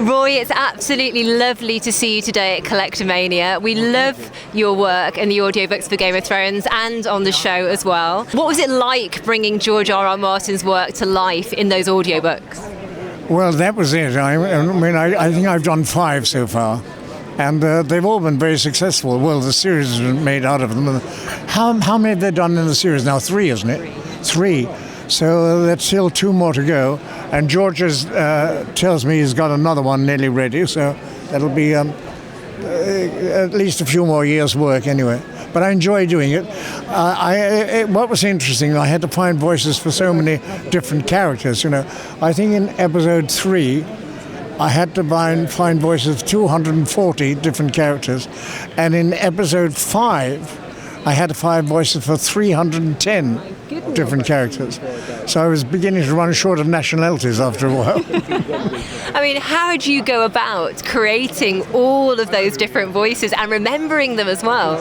Roy, it's absolutely lovely to see you today at Collectomania. We love your work and the audiobooks for Game of Thrones and on the show as well. What was it like bringing George R.R. Martin's work to life in those audiobooks? Well, that was it. I think I've done 5 so far, and they've all been very successful. Well, the series has been made out of them. How many have they done in the series now? 3, isn't it? 3. So there's still 2 more to go. And George tells me he's got another one nearly ready, so that'll be at least a few more years' work anyway. But I enjoy doing it. What was interesting, I had to find voices for so many different characters. I think in episode 3, I had to find voices for 240 different characters, and in episode 5, I had to find voices for 310 different characters. So I was beginning to run short of nationalities after a while. I mean, how do you go about creating all of those different voices and remembering them as well?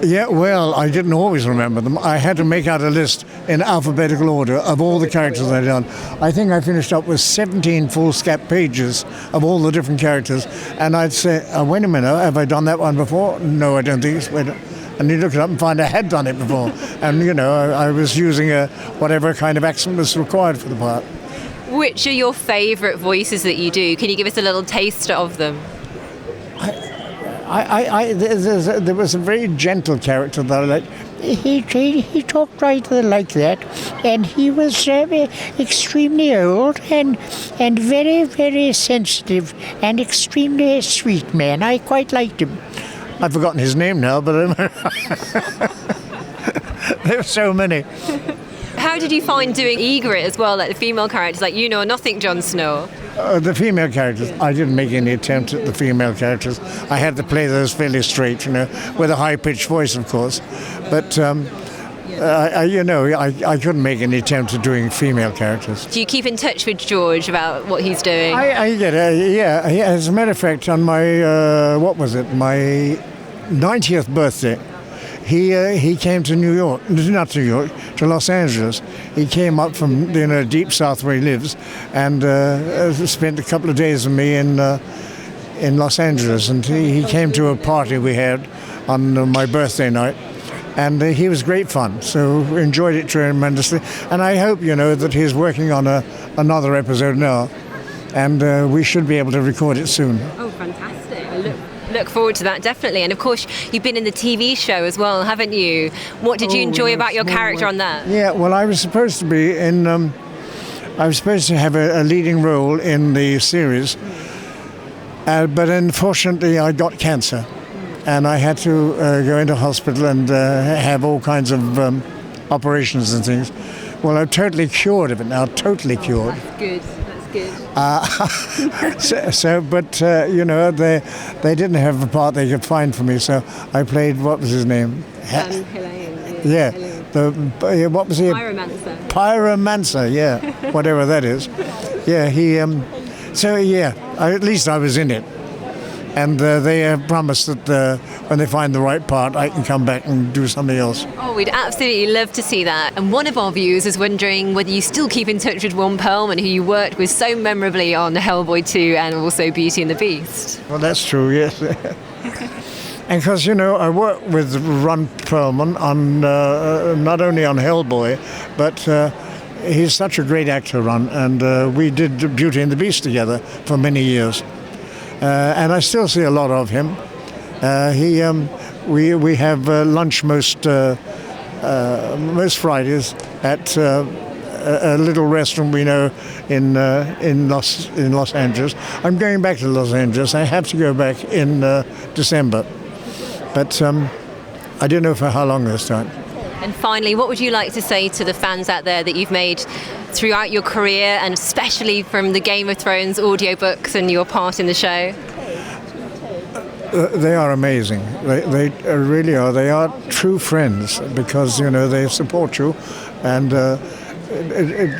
Yeah, well, I didn't always remember them. I had to make out a list in alphabetical order of all the characters I'd done. I think I finished up with 17 foolscap pages of all the different characters. And I'd say, wait a minute, have I done that one before? No, I don't think so. And you look it up and find I had done it before. And, I was using whatever kind of accent was required for the part. Which are your favourite voices that you do? Can you give us a little taster of them? There was a very gentle character that I liked. He talked right like that, and he was extremely old and very, very sensitive and extremely sweet man. I quite liked him. I've forgotten his name now, but there were so many. How did you find doing Egret as well, like the female characters, like nothing Jon Snow? The female characters, I didn't make any attempt at the female characters. I had to play those fairly straight, with a high-pitched voice, of course. But I couldn't make any attempt at doing female characters. Do you keep in touch with George about what he's doing? I get it, yeah. As a matter of fact, on my, my 90th birthday, he came to New York, not New York, to Los Angeles. He came up from deep south where he lives, and spent a couple of days with me in Los Angeles. And he came to a party we had on my birthday night, and he was great fun. So we enjoyed it tremendously. And I hope that he's working on another episode now, and we should be able to record it soon. Oh, fantastic! Look forward to that, definitely. And of course, you've been in the TV show as well, haven't you? What did you enjoy about your character on that? Yeah, well, I was supposed to be in. I was supposed to have a leading role in the series, but unfortunately, I got cancer, and I had to go into hospital and have all kinds of operations and things. Well, I'm totally cured of it now. Totally cured. That's good. Good. They didn't have a part they could find for me, so I played, what was his name? Hallyne. Yeah. Hallyne. What was he? Pyromancer. Pyromancer, yeah. Whatever that is. Yeah, at least I was in it. And they have promised that when they find the right part, I can come back and do something else. Oh, we'd absolutely love to see that. And one of our viewers is wondering whether you still keep in touch with Ron Perlman, who you worked with so memorably on Hellboy 2 and also Beauty and the Beast. Well, that's true, yes. And because, I worked with Ron Perlman on not only on Hellboy, but he's such a great actor, Ron, and we did Beauty and the Beast together for many years. And I still see a lot of him. We have lunch most Fridays at a little restaurant we know in Los Angeles. I'm going back to Los Angeles. I have to go back in December, but I don't know for how long this time. And finally, what would you like to say to the fans out there that you've made throughout your career, and especially from the Game of Thrones audiobooks and your part in the show? They are amazing. They really are. They are true friends because, they support you. And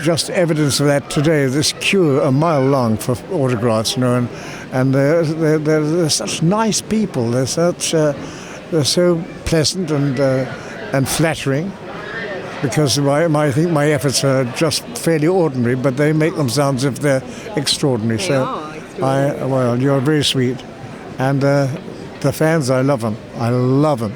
just evidence of that today, this queue a mile long for autographs, and they're such nice people. They're so pleasant and flattering, because I think my efforts are just fairly ordinary, but they make them sound as if they're extraordinary. They are extraordinary. Well, you're very sweet. And the fans, I love them. I love them.